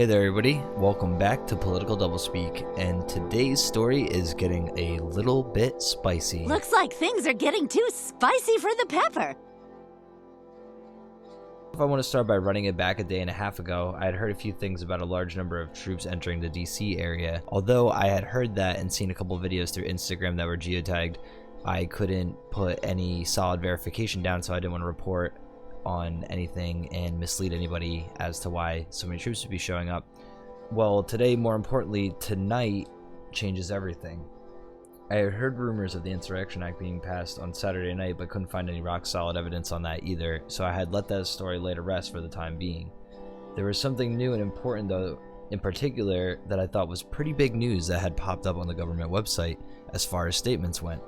Hey there everybody, welcome back to Political Doublespeak, and today's story is getting a little bit spicy. Looks like things are getting too spicy for the pepper. If I want to start by running it back a day and a half ago, I had heard a few things about a large number of troops entering the DC area. Although I had heard that and seen a couple of videos through Instagram that were geotagged, I couldn't put any solid verification down, so I didn't want to report on anything and mislead anybody as to why so many troops would be showing up. Well, today, more importantly, tonight changes everything. I had heard rumors of the Insurrection Act being passed on Saturday night, but couldn't find any rock solid evidence on that either, so I had let that story lay to rest for the time being. There was something new and important, though, in particular, that I thought was pretty big news that had popped up on the government website as far as statements went.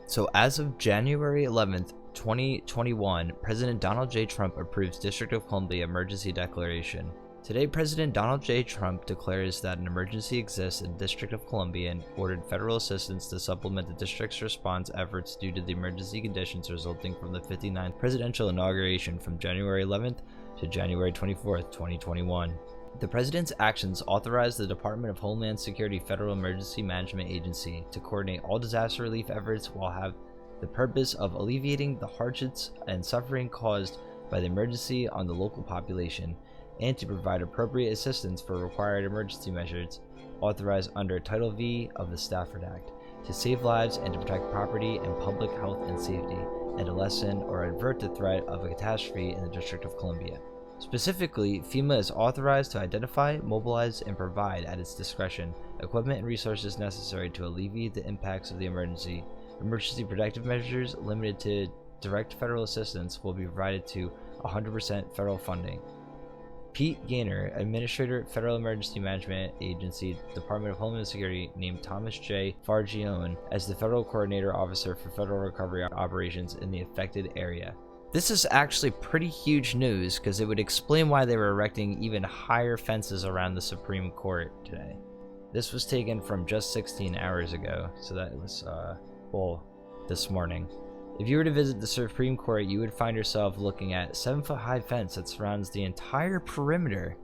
So as of January 11th, 2021, President Donald J. Trump approves District of Columbia emergency declaration. Today, President Donald J. Trump declares that an emergency exists in District of Columbia and ordered federal assistance to supplement the district's response efforts due to the emergency conditions resulting from the 59th presidential inauguration from January 11th to January 24th, 2021. The president's actions authorize the Department of Homeland Security Federal Emergency Management Agency to coordinate all disaster relief efforts while have the purpose of alleviating the hardships and suffering caused by the emergency on the local population, and to provide appropriate assistance for required emergency measures authorized under Title V of the Stafford Act, to save lives and to protect property and public health and safety, and to lessen or avert the threat of a catastrophe in the District of Columbia. Specifically, FEMA is authorized to identify, mobilize, and provide at its discretion equipment and resources necessary to alleviate the impacts of the emergency. Emergency protective measures limited to direct federal assistance will be provided to 100% federal funding. Pete Gaynor, Administrator, Federal Emergency Management Agency, Department of Homeland Security, named Thomas J. Fargione as the Federal Coordinator Officer for Federal Recovery Operations in the affected area. This is actually pretty huge news because it would explain why they were erecting even higher fences around the Supreme Court today. This was taken from just 16 hours ago, so that was, this morning. If you were to visit the Supreme Court, you would find yourself looking at a 7-foot high fence that surrounds the entire perimeter.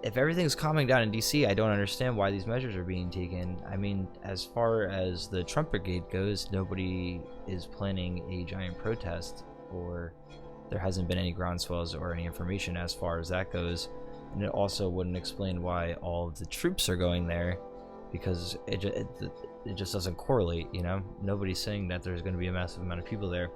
If everything's calming down in DC, I don't understand why these measures are being taken. I mean, as far as the Trump Brigade goes, nobody is planning a giant protest, or there hasn't been any groundswells or any information as far as that goes. And it also wouldn't explain why all of the troops are going there, because it just doesn't correlate, you know? Nobody's saying that there's going to be a massive amount of people there.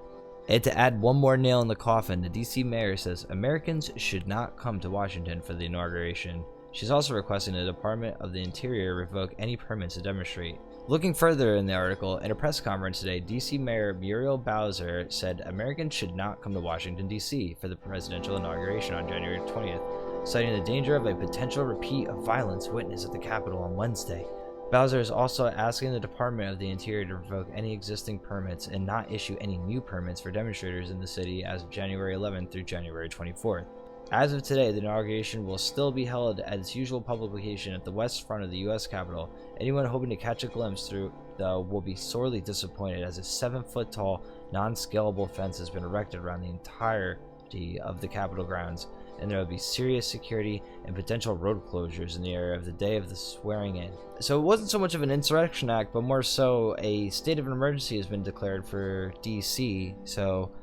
And to add one more nail in the coffin, the DC mayor says Americans should not come to Washington for the inauguration. She's also requesting the Department of the Interior revoke any permits to demonstrate. Looking further in the article, in a press conference today, DC Mayor Muriel Bowser said Americans should not come to Washington, D.C. for the presidential inauguration on January 20th, citing the danger of a potential repeat of violence witnessed at the Capitol on Wednesday. Bowser is also asking the Department of the Interior to revoke any existing permits and not issue any new permits for demonstrators in the city as of January 11th through January 24th. As of today, the inauguration will still be held at its usual public location at the west front of the U.S. Capitol. Anyone hoping to catch a glimpse through, though, will be sorely disappointed, as a 7-foot tall, non-scalable fence has been erected around the entirety of the Capitol grounds, and there will be serious security and potential road closures in the area of the day of the swearing in. So it wasn't so much of an insurrection act, but more so a state of an emergency has been declared for DC. So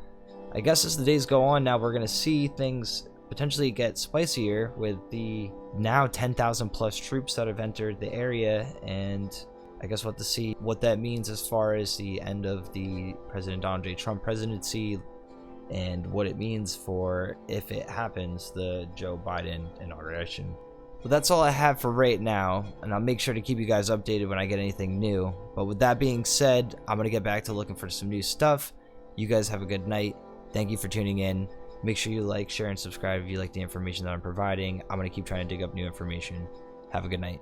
I guess as the days go on now, we're going to see things potentially get spicier with the now 10,000 plus troops that have entered the area, and I guess we'll have to see what that means as far as the end of the President Donald J. Trump presidency, and what it means for, if it happens, the Joe Biden inauguration. But that's all I have for right now, and I'll make sure to keep you guys updated when I get anything new. But with that being said, I'm going to get back to looking for some new stuff. You guys have a good night. Thank you for tuning in. Make sure you like, share, and subscribe if you like the information that I'm providing. I'm going to keep trying to dig up new information. Have a good night.